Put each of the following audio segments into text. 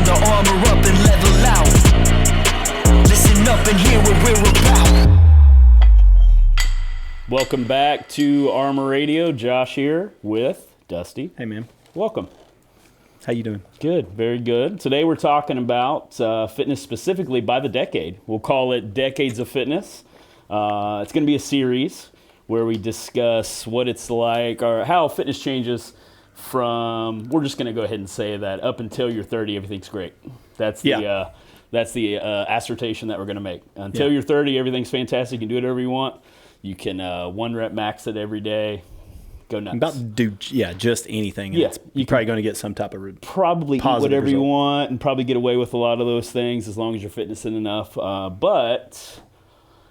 time to armor up and level out. Listen up and hear what we're about. Welcome back to Armor Radio. Josh here with Dusty. Hey, man. Welcome. How you doing? Good, very good. Today we're talking about fitness specifically by the decade. We'll call it Decades of Fitness. It's going to be a series where we discuss what it's like or how fitness changes from, we're just going to go ahead and say that up until you're 30, everything's great. That's the assertion that we're going to make. Until you're 30, everything's fantastic. You can do whatever you want. You can one rep max it every day. Go nuts. About to do, just anything. Yeah, you're probably going to get some type of probably eat whatever result. you want and probably get away with a lot of those things as long as you're fitnessing enough. But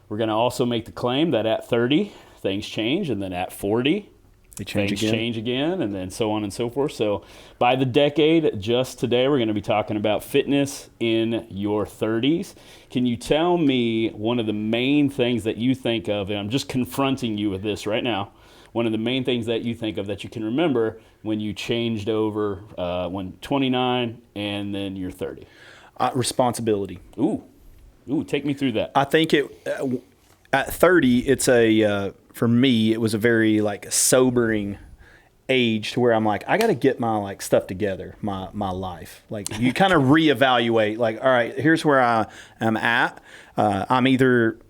we're going to also make the claim that at 30, things change, and then at 40, things change again, and then so on and so forth. So by the decade, just today, we're going to be talking about fitness in your 30s. Can you tell me one of the main things that you think of, and I'm just confronting you with this right now, one of the main things that you think of that you can remember when you changed over when 29 and then you're 30? Responsibility. Ooh, take me through that. I think at 30, it's for me, it was a very sobering age to where I'm like, I got to get my stuff together, my life. You kind of reevaluate, all right, here's where I am at. I'm either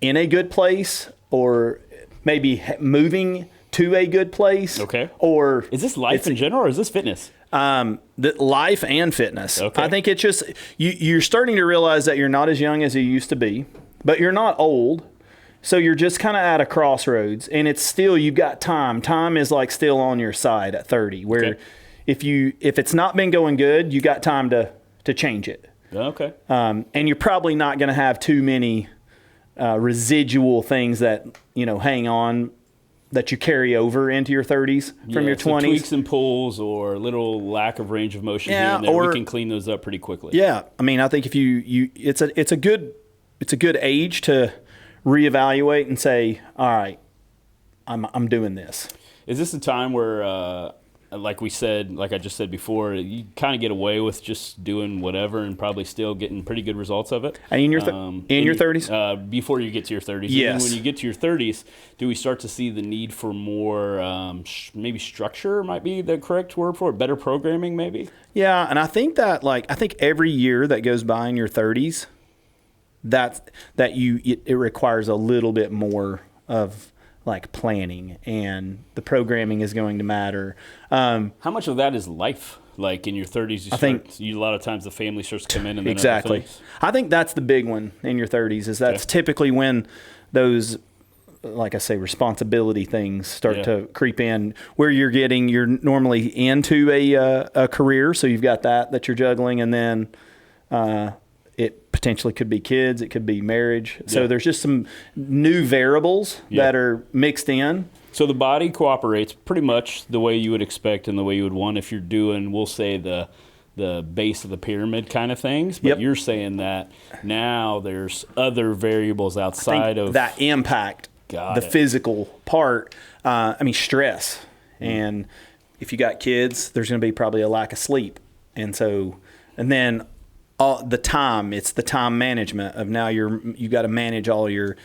in a good place or maybe moving to a good place. Okay. Or is this life in general or is this fitness? The life and fitness. Okay. I think it's just, you're starting to realize that you're not as young as you used to be, but you're not old. So you're just kind of at a crossroads, and it's still, you've got time. Time is still on your side at 30, where if it's not been going good, you got time to change it. Okay. And you're probably not going to have too many residual things that, hang on that you carry over into your 30s from your 20s. Tweaks and pulls or little lack of range of motion here and there, we can clean those up pretty quickly. Yeah. I mean, I think if it's a good age to reevaluate and say, all right, I'm doing this. Is this a time where, like I just said before, you kind of get away with just doing whatever and probably still getting pretty good results of it? In your 30s? Before you get to your 30s. Yes. And then when you get to your 30s, do we start to see the need for more, maybe structure might be the correct word for it, better programming maybe? Yeah, and I think that, I think every year that goes by in your 30s, it requires a little bit more of planning, and the programming is going to matter. How much of that is life? In your 30s, a lot of times the family starts to come in and then exactly. I think that's the big one in your 30s. Is that's typically when those, like I say, responsibility things start to creep in, where you're normally into a career, so you've got that you're juggling, and then it potentially could be kids, it could be marriage. So there's just some new variables that are mixed in. So the body cooperates pretty much the way you would expect and the way you would want if you're doing, we'll say, the base of the pyramid kind of things. But you're saying that now there's other variables outside of that impact the physical part. Stress. And if you got kids, there's going to be probably a lack of sleep. And then the time, it's the time management of now you got to manage all your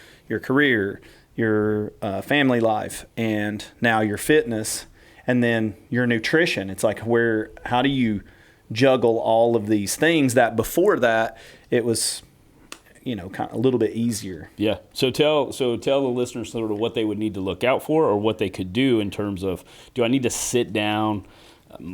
career, your family life, and now your fitness, and then your nutrition. It's how do you juggle all of these things that before that it was, kind of a little bit easier. Yeah. So tell the listeners sort of what they would need to look out for or what they could do in terms of, do I need to sit down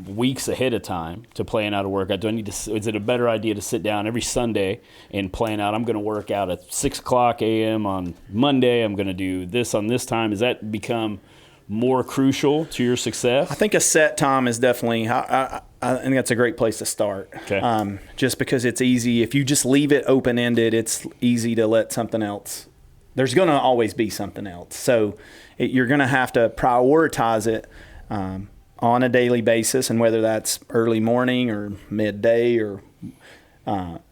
weeks ahead of time to plan out a workout? Is it a better idea to sit down every Sunday and plan out, I'm going to work out at 6 o'clock a.m. on Monday, I'm going to do this on this time? Does that become more crucial to your success? I think a set time is definitely, I think that's a great place to start. Okay. Just because it's easy. If you just leave it open-ended, it's easy to let something else. There's going to always be something else. So you're going to have to prioritize it on a daily basis, and whether that's early morning or midday or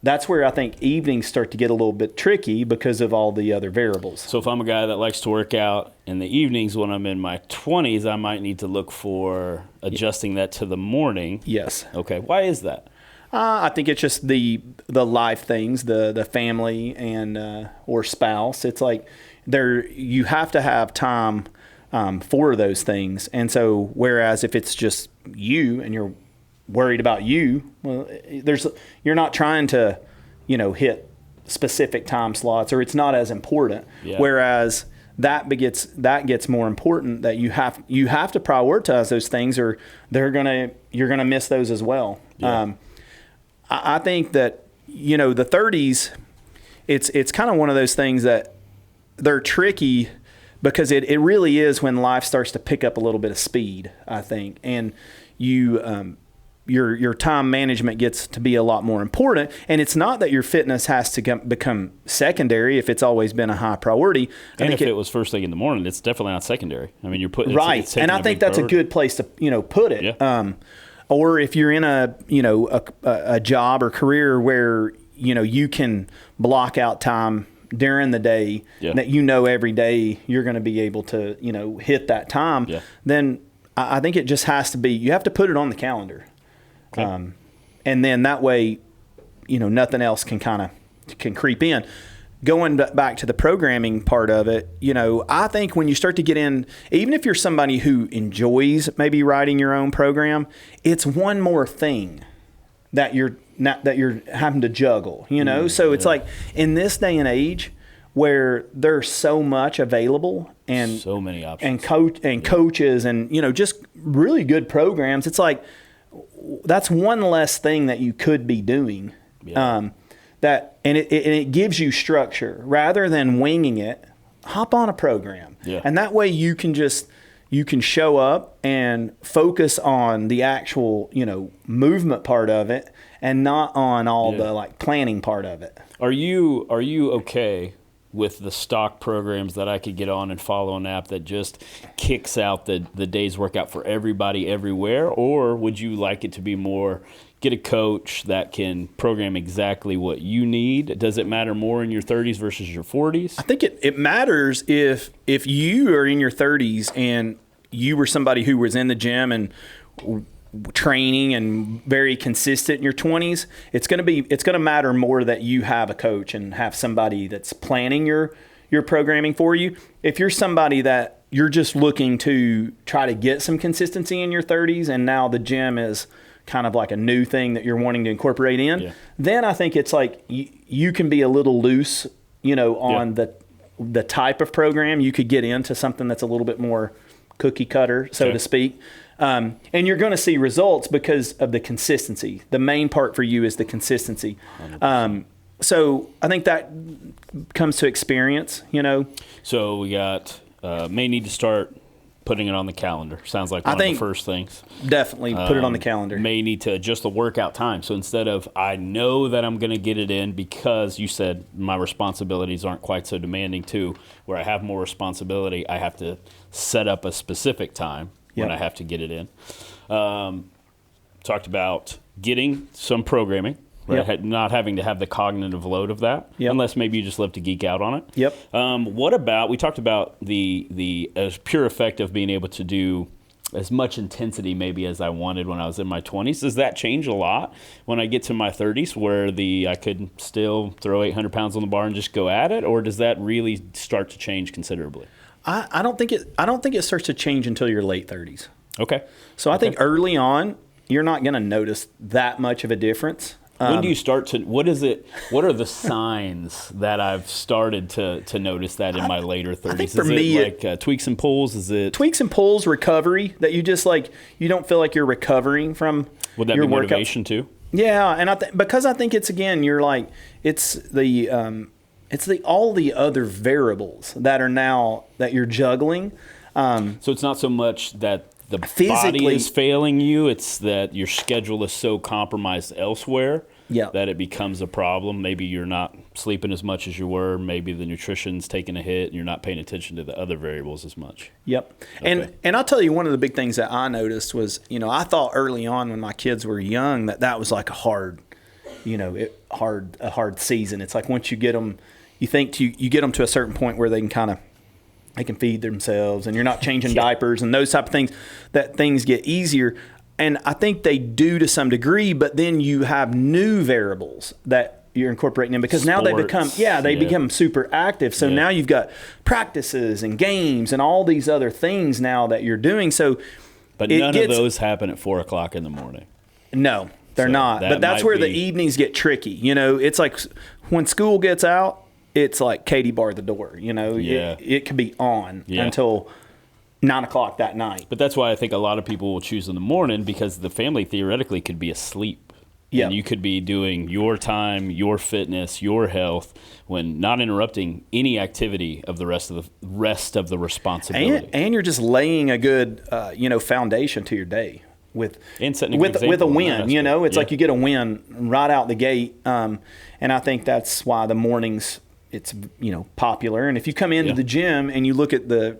that's where I think evenings start to get a little bit tricky because of all the other variables. So if I'm a guy that likes to work out in the evenings when I'm in my 20s, I might need to look for adjusting that to the morning. Yes. Okay. Why is that? I think it's just the life things, the family and or spouse. It's like you have to have time for those things. And so whereas if it's just you and you're worried about you, well, you're not trying to, hit specific time slots, or it's not as important. Yeah. Whereas that gets more important, that you have to prioritize those things, or you're gonna miss those as well. Yeah. I think that the 30s, it's kind of one of those things that they're tricky, because it really is when life starts to pick up a little bit of speed, I think, and your time management gets to be a lot more important. And it's not that your fitness has to become secondary if it's always been a high priority. And if it was first thing in the morning, it's definitely not secondary. I mean, you're putting right, it's and I think that's priority. a good place to put it. Yeah. Or if you're in a job or career where you can block out time during the day, that every day you're going to be able to hit that time, then I think it just has to be, you have to put it on the calendar. Okay. And then that way, nothing else can creep in. Going back to the programming part of it, I think when you start to get in, even if you're somebody who enjoys maybe writing your own program, it's one more thing that you're having to juggle, So it's like in this day and age where there's so much available and so many options and coaches and just really good programs, it's like that's one less thing that you could be doing. Yeah. It gives you structure rather than winging it. Hop on a program, and that way you can show up and focus on the actual movement part of it, and not on all the planning part of it. Are you okay with the stock programs that I could get on and follow an app that just kicks out the day's workout for everybody everywhere? Or would you like it to be more, get a coach that can program exactly what you need? Does it matter more in your 30s versus your 40s? I think it matters if you are in your 30s and you were somebody who was in the gym and training and very consistent in your 20s. It's going to matter more that you have a coach and have somebody that's planning your programming for you. If you're somebody that you're just looking to try to get some consistency in your 30s, and now the gym is kind of like a new thing that you're wanting to incorporate in, then I think it's like you can be a little loose, on the type of program. You could get into something that's a little bit more cookie cutter, so to speak. And you're going to see results because of the consistency. The main part for you is the consistency. So I think that comes to experience, So we got may need to start putting it on the calendar. Sounds like one of the first things. Definitely put it on the calendar. May need to adjust the workout time. So instead of, I know that I'm going to get it in because you said my responsibilities aren't quite so demanding too, where I have more responsibility, I have to set up a specific time when I have to get it in. Talked about getting some programming, right? Not having to have the cognitive load of that, unless maybe you just love to geek out on it. What about, we talked about the pure effect of being able to do as much intensity maybe as I wanted when I was in my 20s. Does that change a lot when I get to my 30s where I could still throw 800 pounds on the bar and just go at it? Or does that really start to change considerably? I don't think it starts to change until your late 30s. Okay. So I think early on, you're not going to notice that much of a difference. When do you start to, what are the signs that I've started to notice that in my later 30s? I think for me, like tweaks and pulls? Is it tweaks and pulls, recovery, that you just you don't feel like you're recovering from would that your be workouts? Motivation too? Yeah, and because I think it's, again, it's all the other variables that are now that you're juggling. So it's not so much that the physically body is failing you, it's that your schedule is so compromised elsewhere that it becomes a problem. Maybe you're not sleeping as much as you were. Maybe the nutrition's taking a hit and you're not paying attention to the other variables as much. Yep. Okay. And I'll tell you, one of the big things that I noticed was, I thought early on when my kids were young that was like a hard season. It's like once you get them, you get them to a certain point where they can feed themselves and you're not changing diapers and those type of things, that things get easier. And I think they do to some degree, but then you have new variables that you're incorporating in because now they become become super active. So now you've got practices and games and all these other things now that you're doing. So, but none of those happen at 4 o'clock in the morning. No, they're not. But that's where the evenings get tricky. You know, it's like when school gets out, it's like Katie bar the door. You know, it could be on until 9 o'clock that night. But that's why I think a lot of people will choose in the morning because the family theoretically could be asleep. Yeah. And you could be doing your time, your fitness, your health, when not interrupting any activity of the rest of the responsibility. And you're just laying a good, foundation to your day with a win. You know, it's like you get a win right out the gate. And I think that's why the mornings it's popular. And if you come into the gym and you look at the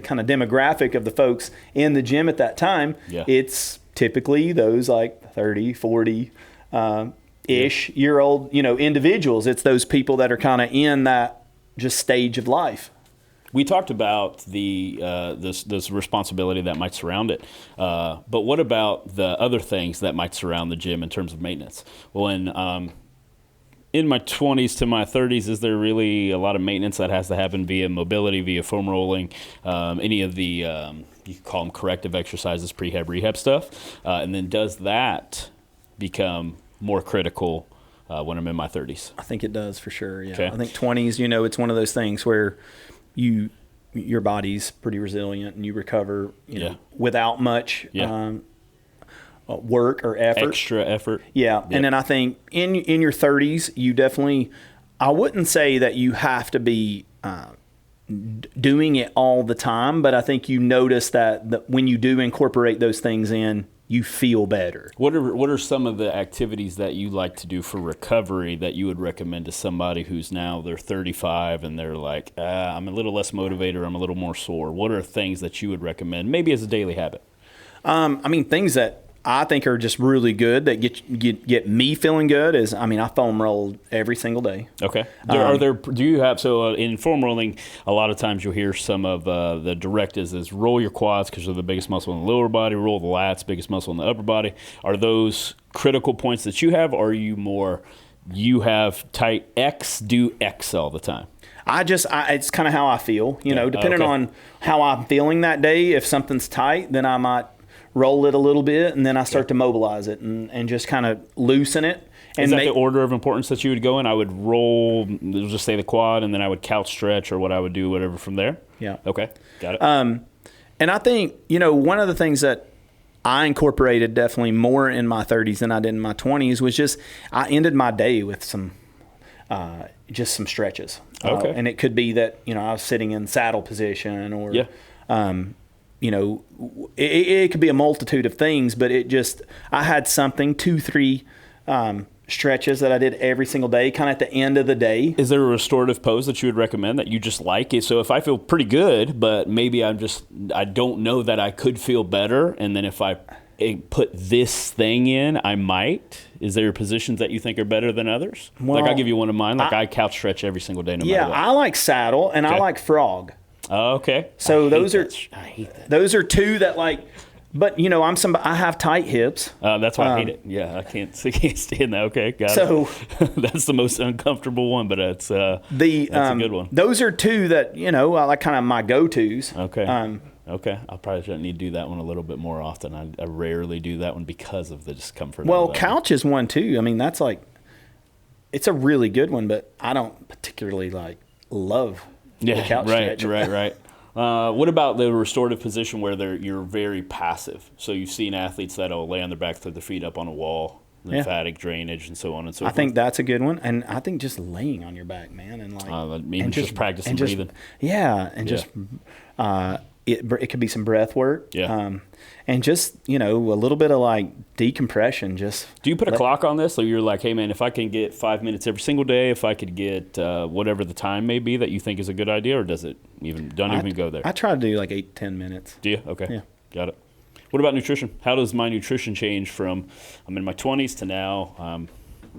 kind of demographic of the folks in the gym at that time, it's typically those like 30, 40 ish year old, individuals. It's those people that are kind of in that just stage of life. We talked about the this responsibility that might surround it, but what about the other things that might surround the gym in terms of maintenance? When in my 20s to my 30s, is there really a lot of maintenance that has to happen via mobility, via foam rolling, any of the you could call them corrective exercises, prehab, rehab stuff, and then does that become more critical when I'm in my 30s? I think it does for sure. Yeah, okay. I think 20s. It's one of those things where your body's pretty resilient and you recover without much work or effort. Extra effort. Yeah. Yep. And then I think in your 30s, you definitely, I wouldn't say that you have to be doing it all the time, but I think you notice that when you do incorporate those things in, you feel better. What are some of the activities that you like to do for recovery that you would recommend to somebody who's now they're 35 and they're like, I'm a little less motivated, or I'm a little more sore? What are things that you would recommend, maybe as a daily habit? Things that I think are just really good that get me feeling good is, I foam roll every single day. Okay. In foam rolling, a lot of times you'll hear some of the directives is roll your quads because they're the biggest muscle in the lower body, roll the lats, biggest muscle in the upper body. Are those critical points that you have, or are you more, you have tight X, do X all the time? It's kind of how I feel, depending on how I'm feeling that day. If something's tight, then I might roll it a little bit, and then I start to mobilize it and just kind of loosen it. And is that the order of importance that you would go in? I would roll, just say the quad, and then I would couch stretch, or what I would do, whatever from there? Yeah. Okay, got it. And I think, one of the things that I incorporated definitely more in my 30s than I did in my 20s was just I ended my day with some stretches. Okay. And it could be that, I was sitting in saddle position or it could be a multitude of things, but I had something, 2-3 stretches that I did every single day, kind of at the end of the day. Is there a restorative pose that you would recommend that you just like? So if I feel pretty good, but maybe I don't know that I could feel better, and then if I put this thing in, I might. Is there positions that you think are better than others? Well, I'll give you one of mine. I couch stretch every single day, no matter what. Yeah, I like saddle, and I like frog. Okay. So I hate that. Those are two that but I have tight hips. That's why I hate it. Yeah, I can't stand that. Okay, got it. That's the most uncomfortable one, but that's a good one. Those are two that I like, kind of my go-tos. Okay. Okay, I probably shouldn't need to do that one a little bit more often. I rarely do that one because of the discomfort. Well, couch is one too. That's it's a really good one, but I don't particularly love the couch stretch. Right. What about the restorative position where you're very passive? So you've seen athletes that'll lay on their back, throw their feet up on a wall, lymphatic drainage, and so on and so forth. I think that's a good one, and I think just laying on your back, man, and just practicing breathing. Just it could be some breath work. Yeah. And just, a little bit of decompression. Do you put a clock on this? So you're like, hey man, if I can get 5 minutes every single day, if I could get whatever the time may be that you think is a in a good idea, or does it even go there? I try to do 8-10 minutes. Do you? Okay. Yeah. Got it. What about nutrition? How does my nutrition change from I'm in my 20s to now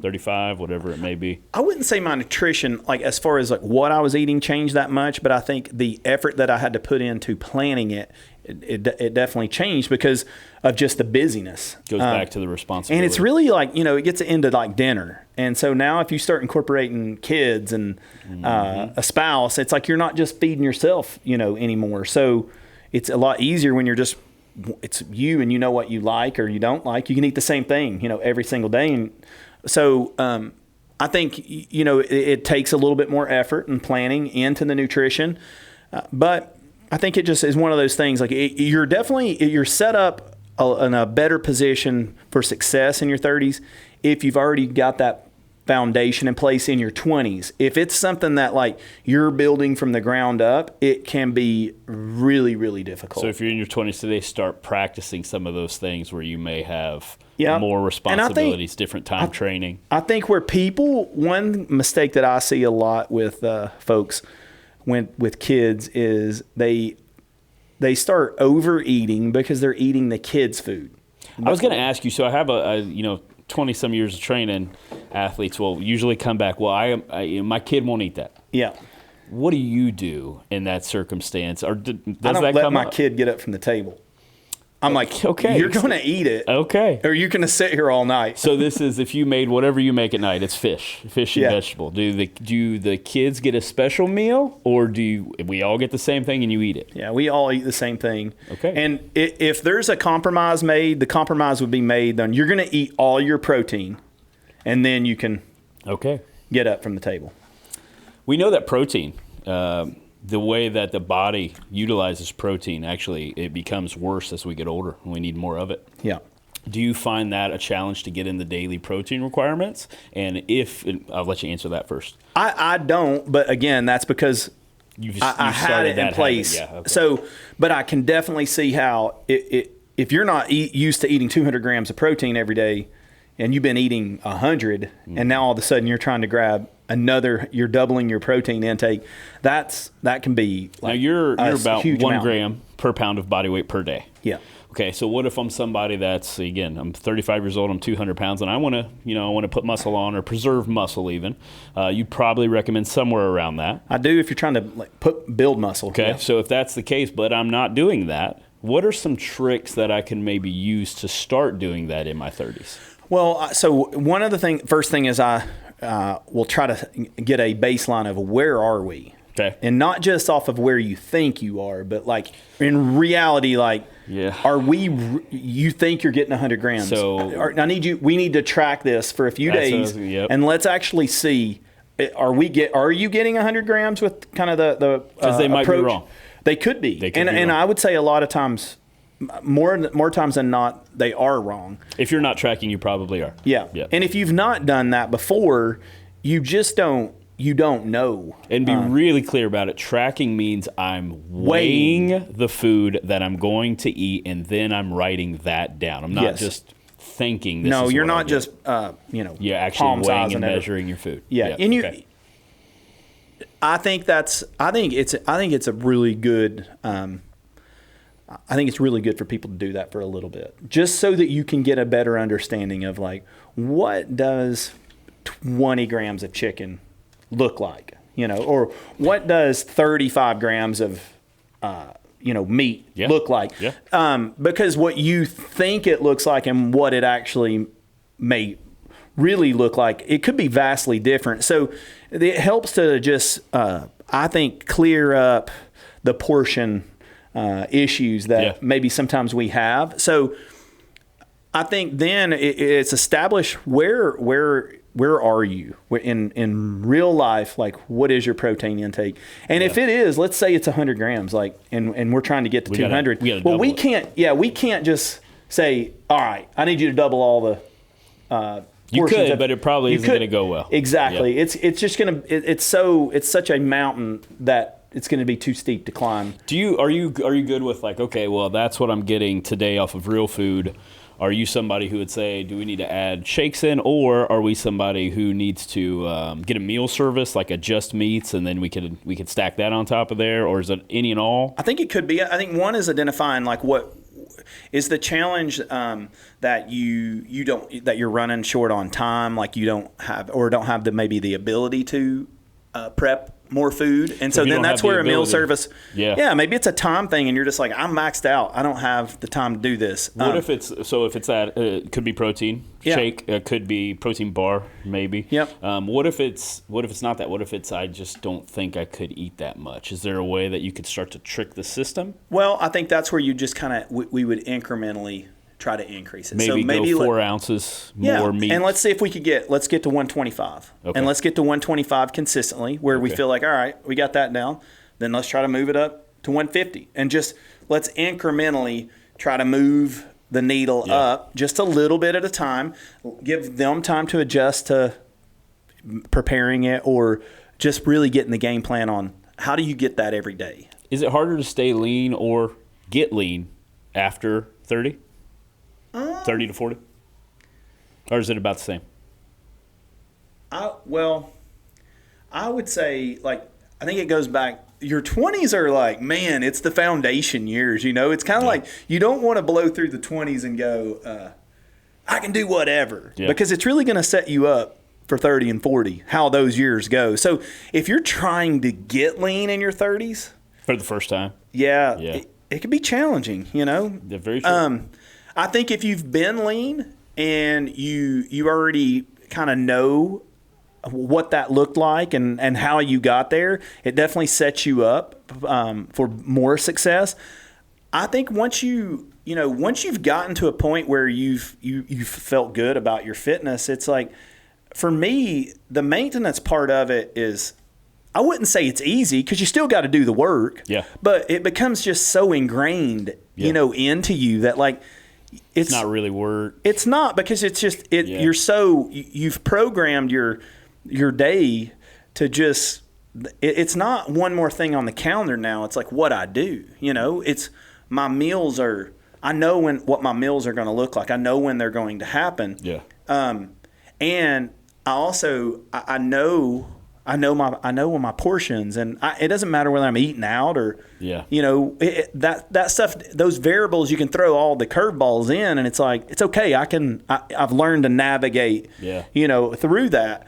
35, whatever it may be? I wouldn't say my nutrition, like as far as like what I was eating, changed that much, but I think the effort that I had to put into planning it definitely changed because of just the busyness. Goes back to the responsibility. And it's really like, it gets into like dinner. And so now if you start incorporating kids and a spouse, it's like you're not just feeding yourself, anymore. So it's a lot easier when it's you and you know what you like or you don't like. You can eat the same thing, every single day. And so I think, it takes a little bit more effort and planning into the nutrition. But I think it just is one of those things like you're set up in a better position for success in your 30s if you've already got that foundation in place in your 20s. If it's something that like you're building from the ground up, it can be really, really difficult. So if you're in your 20s today, start practicing some of those things where you may have more responsibilities, different time training. I think one mistake that I see a lot with folks with kids is they start overeating because they're eating the kids' food. I was going to ask you, so I have a 20-some years of training. Athletes will usually come back, well, my kid won't eat that. Yeah. What do you do in that circumstance? Or does I don't that let come my up? kid get up from the table. I'm like, okay, you're going to eat it. Okay. Or you're going to sit here all night. So this is if you made whatever you make at night, it's fish and vegetable. Do the kids get a special meal, or do we all get the same thing and you eat it? Yeah, we all eat the same thing. Okay. And if there's a compromise made, the compromise would be made then you're going to eat all your protein, and then you can get up from the table. We know that protein, the way that the body utilizes protein, actually, it becomes worse as we get older and we need more of it. Yeah. Do you find that a challenge to get in the daily protein requirements? And I'll let you answer that first. I don't, but again, that's because I had it in place. Yeah, okay. So, but I can definitely see how if you're not used to eating 200 grams of protein every day and you've been eating 100 and now all of a sudden you're trying to grab you're doubling your protein intake, that can be like now you're about 1 amount. gram per pound of body weight per day. Yeah. Okay, so what if I'm somebody that's, again, I'm 35 years old, I'm 200 pounds, and I want to put muscle on or preserve muscle even. You'd probably recommend somewhere around that. I do if you're trying to build muscle. Okay, yeah. So if that's the case, but I'm not doing that, what are some tricks that I can maybe use to start doing that in my 30s? Well, so one of the first thing is I will try to get a baseline of where are we? Okay. And not just off of where you think you are, but like in reality, are you think you're getting 100 grams? So we need to track this for a few days and let's actually see, are you getting 100 grams with kind of the because they might approach? be wrong. They could be. And I would say a lot of times, more times than not, they are wrong. If you're not tracking, you probably are. Yeah. And if you've not done that before, you just don't know. And be really clear about it. Tracking means I'm weighing the food that I'm going to eat, and then I'm writing that down. I'm not just thinking this No, is you're what not I'll just you're actually weighing and measuring your food. Yeah. And I think it's a really good I think it's really good for people to do that for a little bit, just so that you can get a better understanding of like, what does 20 grams of chicken look like, or what does 35 grams of, meat look like? Yeah. Because what you think it looks like and what it actually may really look like, it could be vastly different. So it helps to just, I think, clear up the portion issues that maybe sometimes we have. So I think then it's established where are you in real life? Like, what is your protein intake? And if it is, let's say it's 100 grams, and we're trying to get to 200. We can't just say, all right, I need you to double all the. You could, but it probably isn't going to go well. Exactly. Yeah. It's just going to. It's such a mountain that it's going to be too steep to climb. Are you good with like, okay, well, that's what I'm getting today off of real food? Are you somebody who would say, do we need to add shakes in, or are we somebody who needs to get a meal service like a Just Meats, and then we could stack that on top of there, or is it any and all? I think it could be. I think one is identifying like what Is the challenge that you're running short on time, like you don't have maybe the ability to prep more food, and so then that's where a meal service, maybe it's a time thing, and you're just like, I'm maxed out, I don't have the time to do this. What if it's that it could be protein shake, it could be protein bar, maybe. Yep. What if it's not that? What if it's I just don't think I could eat that much? Is there a way that you could start to trick the system? Well, I think that's where you just kind of we would incrementally try to increase it. Maybe go 4 ounces more meat. And let's see if we could let's get to 125. Okay. And let's get to 125 consistently, where we feel like, all right, we got that down. Then let's try to move it up to 150. And just let's incrementally try to move the needle up just a little bit at a time. Give them time to adjust to preparing it, or just really getting the game plan on how do you get that every day. Is it harder to stay lean or get lean after 30? 30 to 40? Or is it about the same? I would say, like, I think it goes back. Your 20s are like, man, it's the foundation years, It's kind of like you don't want to blow through the 20s and go, I can do whatever. Yeah. Because it's really going to set you up for 30 and 40, how those years go. So if you're trying to get lean in your 30s. For the first time. It can be challenging, Yeah, very true. I think if you've been lean and you already kind of know what that looked like and how you got there, it definitely sets you up for more success. I think once you've gotten to a point where you've felt good about your fitness, it's like, for me, the maintenance part of it is, I wouldn't say it's easy, because you still got to do the work. Yeah. But it becomes just so ingrained, into you that, like, it's not really work. It's not, because it's just you've programmed your day to just, it's not one more thing on the calendar now. It's like what I do. It's my meals are. I know what my meals are going to look like. I know when they're going to happen. Yeah. And I also I know when my portions, and it doesn't matter whether I'm eating out or, that stuff, those variables, you can throw all the curveballs in, and it's like, it's okay. I've learned to navigate, through that.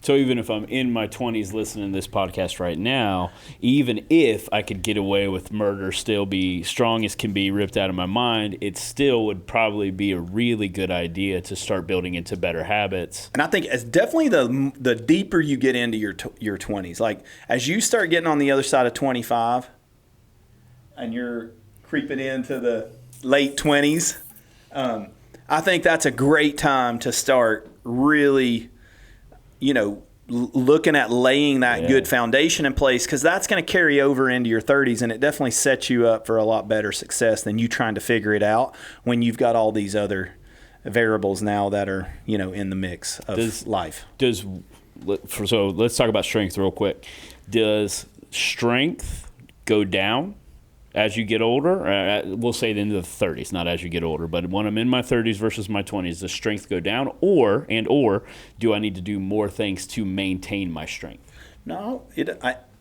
So even if I'm in my 20s listening to this podcast right now, even if I could get away with murder, still be strong as can be, ripped out of my mind, it still would probably be a really good idea to start building into better habits. And I think it's definitely the deeper you get into your 20s, like as you start getting on the other side of 25 and you're creeping into the late 20s, I think that's a great time to start really looking at laying that good foundation in place, because that's going to carry over into your 30s, and it definitely sets you up for a lot better success than you trying to figure it out when you've got all these other variables now that are, in the mix of life. So let's talk about strength real quick. Does strength go down as you get older? We'll say into the 30s, not as you get older, but when I'm in my 30s versus my 20s, does strength go down, or do I need to do more things to maintain my strength? No,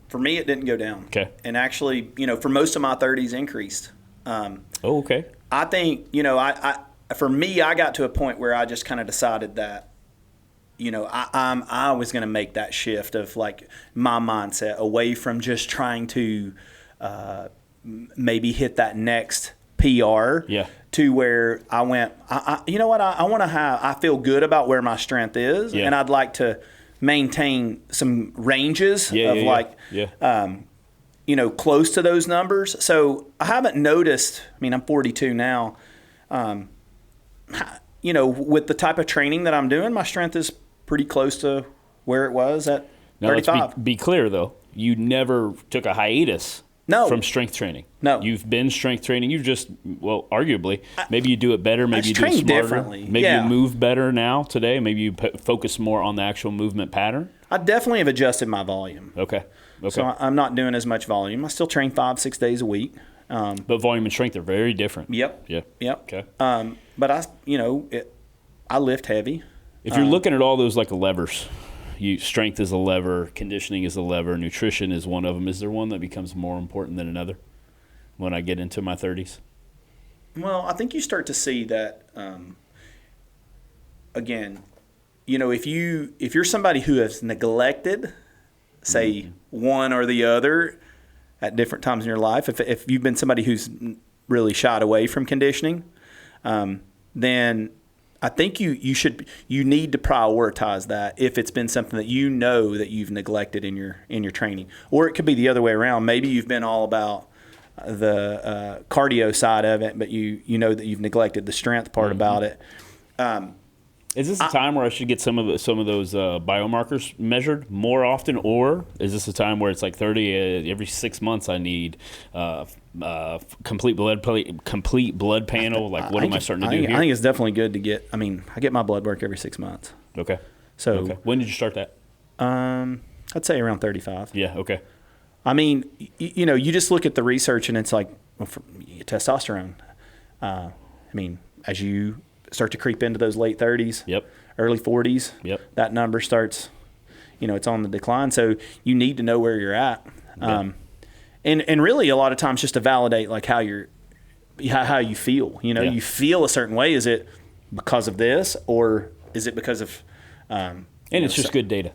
for me, it didn't go down. Okay. And actually, for most of my 30s, increased. Okay. I think, for me, I got to a point where I just kind of decided that, I was going to make that shift of, like, my mindset away from just trying to maybe hit that next PR to where I went, you know what, I feel good about where my strength is, and I'd like to maintain some ranges close to those numbers. So I haven't noticed, I'm 42 now, with the type of training that I'm doing, my strength is pretty close to where it was at 35. Let's be clear, though. You never took a hiatus from strength training. No. You've been strength training. You've just, arguably, maybe you do it better. Maybe you do it smarter. Differently. Maybe you move better now today. Maybe you focus more on the actual movement pattern. I definitely have adjusted my volume. Okay. So I'm not doing as much volume. I still train 5-6 days a week. But volume and strength are very different. Yep. Yeah. Yep. Okay. But I lift heavy. If you're looking at all those like levers, strength is a lever, conditioning is a lever, nutrition is one of them. Is there one that becomes more important than another when I get into my 30s? Well, I think you start to see that, again, you know, if you're somebody who has neglected, say, one or the other at different times in your life, if you've been somebody who's really shied away from conditioning, then I think you need to prioritize that if it's been something that you know that you've neglected in your training. Or it could be the other way around. Maybe you've been all about the cardio side of it, but you know that you've neglected the strength part about it. Is this a time where I should get some of those biomarkers measured more often, or is this a time where it's like 30 every 6 months? I need complete blood panel. Like, what am I starting to do here? I think it's definitely good to get. I mean, I get my blood work every 6 months. Okay. So when did you start that? I'd say around 35. Yeah. Okay. I mean, you know, you just look at the research and it's like, well, for testosterone. I mean, as you start to creep into those late 30s, early 40s, that number starts, you know, it's on the decline. So you need to know where you're at. And really a lot of times just to validate like how you feel, you know, you feel a certain way. Is it because of this, or is it because of, and it's just good data.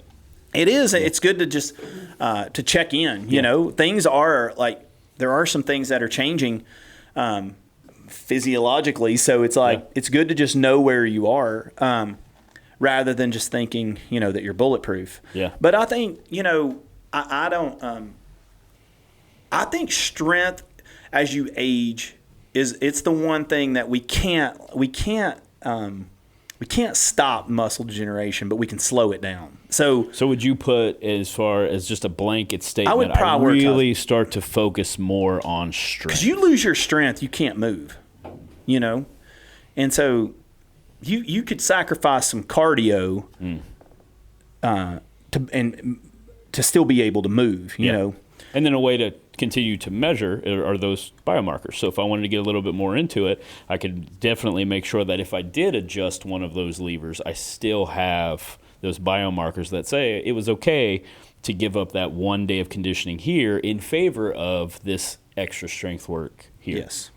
It is. It's good to just to check in. You know, things are like, there are some things that are changing physiologically. So it's like it's good to just know where you are, rather than just thinking, you know, that you're bulletproof. Yeah. But I think, you know, I don't. I think strength as you age it's the one thing that we can't stop muscle degeneration, but we can slow it down. So would you put, as far as just a blanket statement, I would really start to focus more on strength? Because you lose your strength, you can't move, you know? And so you could sacrifice some cardio to still be able to move, you know? And then a way to continue to measure are those biomarkers. So if I wanted to get a little bit more into it, I could definitely make sure that if I did adjust one of those levers, I still have those biomarkers that say it was okay to give up that 1 day of conditioning here in favor of this extra strength work here. Yes.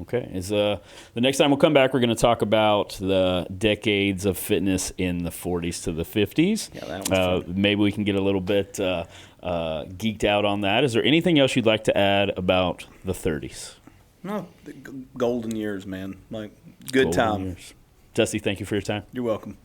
Okay. The next time we'll come back, we're going to talk about the decades of fitness in the 40s to the 50s. Yeah, that was fun. Maybe we can get a little bit geeked out on that. Is there anything else you'd like to add about the 30s? No, the golden years, man. Like, good time. Jesse, thank you for your time. You're welcome.